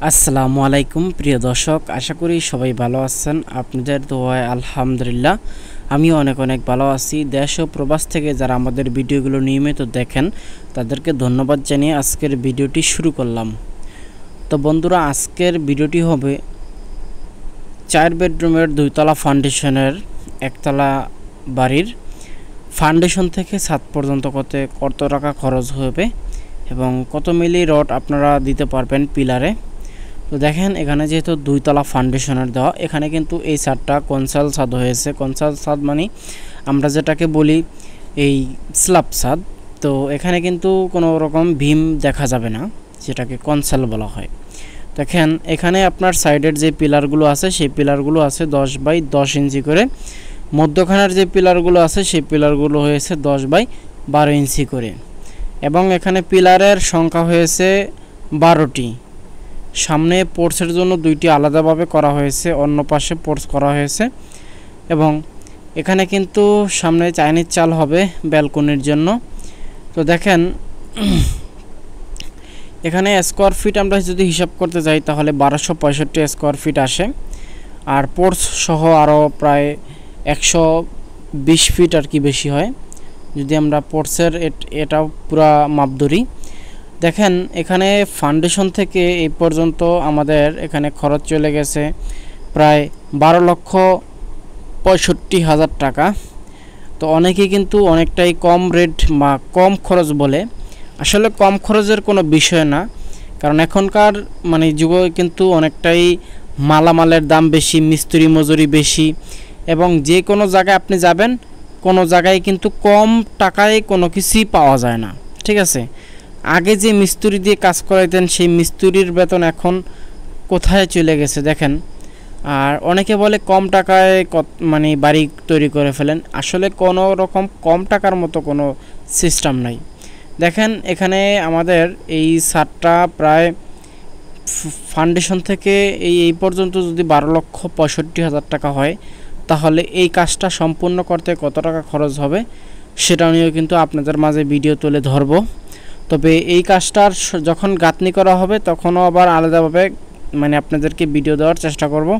আসসালামু আলাইকুম প্রিয় দর্শক, আশা করি সবাই ভালো আছেন। আপনাদের দোয়ায় আলহামদুলিল্লাহ আমিও অনেক ভালো আছি। দেশ ও প্রবাস থেকে যারা আমাদের ভিডিওগুলো নিয়মিত দেখেন তাদেরকে ধন্যবাদ জানিয়ে আজকের ভিডিওটি শুরু করলাম। তো বন্ধুরা, আজকের ভিডিওটি হবে 4 বেডরুমের 2 তলা ফাউন্ডেশনের একতলা বাড়ির ফাউন্ডেশন থেকে ছাদ পর্যন্ত কত টাকা খরচ হবে এবং কত মিলি রড আপনারা দিতে পারবেন পিলারে। তো দেখেন, এখানে যেহেতু 2 তলা ফাউন্ডেশনের দেওয়া, এখানে কিন্তু এই ছাদটা কনসাল ছাদ হয়েছে। কনসাল ছাদ মানে আমরা যেটাকে বলি এই স্ল্যাব ছাদ। তো এখানে কিন্তু কোনো রকম ভীম দেখা যাবে না, যেটাকে কনসাল বলা হয়। দেখেন, এখানে আপনার সাইডের যে পিলারগুলো আছে সেই পিলারগুলো আছে 10 বাই 10 ইঞ্চি করে। মধ্যখানের যে পিলারগুলো আছে সেই পিলারগুলো হয়েছে 10 বাই 12 ইঞ্চি করে, এবং এখানে পিলারের সংখ্যা হয়েছে 12টি। সামনে পোর্চের জন্য 2টি আলাদাভাবে করা হয়েছে, অন্য পাশে পোর্চ করা হয়েছে, এবং এখানে কিন্তু সামনে চাইনিজ চাল হবে ব্যালকনির জন্য। তো দেখেন, এখানে স্কোয়ার ফিট আমরা যদি হিসাব করতে যাই তাহলে 1265 স্কোয়ার ফিট আসে, আর পোর্চ সহ আরও প্রায় 120 ফিট আর কি বেশি হয় যদি আমরা পোর্চের এটা পুরা মাপ ধরি। দেখেন, এখানে ফাউন্ডেশন থেকে এই পর্যন্ত আমাদের এখানে খরচ চলে গেছে প্রায় 12,65,000 টাকা। তো অনেকে কিন্তু অনেকটাই কম রেট বা কম খরচ বলে, আসলে কম খরচের কোনো বিষয় না, কারণ এখনকার যুগে কিন্তু অনেকটাই মালামালের দাম বেশি, মিস্ত্রি মজুরি বেশি, এবং যে কোনো জায়গায় আপনি যাবেন কোনো জায়গায় কিন্তু কম টাকায় কোনো কিছুই পাওয়া যায় না। ঠিক আছে, আগে যে মিস্ত্রি দিয়ে কাজ করাইতেন সেই মিস্ত্রির বেতন এখন কোথায় চলে গেছে দেখেন। আর অনেকে বলে কম টাকায় বাড়ি তৈরি করে ফেলেন, আসলে কোনো রকম কম টাকার মতো কোনো সিস্টেম নাই। দেখেন, এখানে আমাদের এই ছাদটা প্রায় ফাউন্ডেশন থেকে এই পর্যন্ত যদি 12,65,000 টাকা হয়, তাহলে এই কাজটা সম্পূর্ণ করতে কত টাকা খরচ হবে সেটা নিয়েও কিন্তু আপনাদের মাঝে ভিডিও তুলে ধরব। তবে এই কাজটার যখন গাঁথনি করা হবে তখনও আবার আলাদাভাবে আপনাদেরকে ভিডিও দেওয়ার চেষ্টা করব।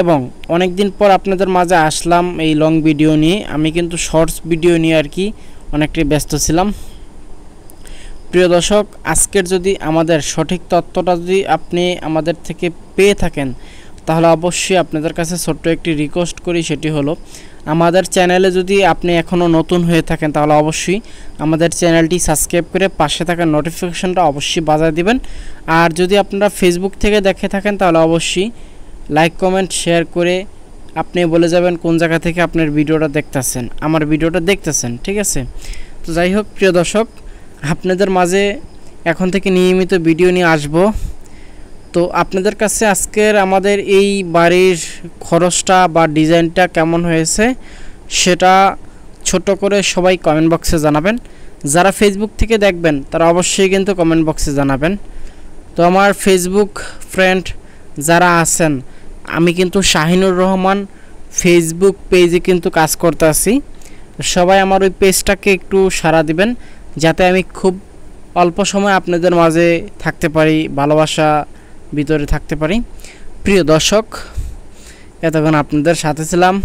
এবং অনেক দিন পর আপনাদের মাঝে আসলাম এই লং ভিডিও নিয়ে। আমি কিন্তু শর্টস ভিডিও নিয়ে আর কি অনেকটাই ব্যস্ত ছিলাম। প্রিয় দর্শক, আজকের যদি আমাদের সঠিক তথ্যটা যদি আপনি আমাদের থেকে পেয়ে থাকেন তাহলে অবশ্যই আপনাদের কাছে ছোট্ট একটি রিকোয়েস্ট করি, সেটি হলো আমাদের চ্যানেলে যদি আপনি এখনও নতুন হয়ে থাকেন তাহলে অবশ্যই আমাদের চ্যানেলটি সাবস্ক্রাইব করে পাশে থাকা নোটিফিকেশনটা অবশ্যই বাজায় দিবেন। আর যদি আপনারা ফেসবুক থেকে দেখে থাকেন তাহলে অবশ্যই লাইক কমেন্ট শেয়ার করে আপনি বলে যাবেন কোন জায়গা থেকে আপনার ভিডিওটা দেখতেছেন, আমার ভিডিওটা দেখতেছেন। ঠিক আছে, তো যাই হোক প্রিয় দর্শক, আপনাদের মাঝে এখন থেকে নিয়মিত ভিডিও নিয়ে আসব। তো আপনাদের কাছে আজকের আমাদের এই বাড়ির খরচটা বা ডিজাইনটা কেমন হয়েছে সেটা ছোট করে সবাই কমেন্ট বক্সে জানাবেন। যারা ফেসবুক থেকে দেখবেন তারা অবশ্যই কিন্তু কমেন্ট বক্সে জানাবেন। তো আমার ফেসবুক ফ্রেন্ড যারা আছেন, আমি কিন্তু শাহিনুর রহমান ফেসবুক পেজে কিন্তু কাজ করতে আছি। সবাই আমার ওই পেজটাকে একটু সাড়া দিবেন যাতে আমি খুব অল্প সময় আপনাদের মাঝে থাকতে পারি, ভালোবাসা ভিতরে থাকতে পারি। প্রিয় দর্শক, এতক্ষণ আপনাদের সাথে ছিলাম।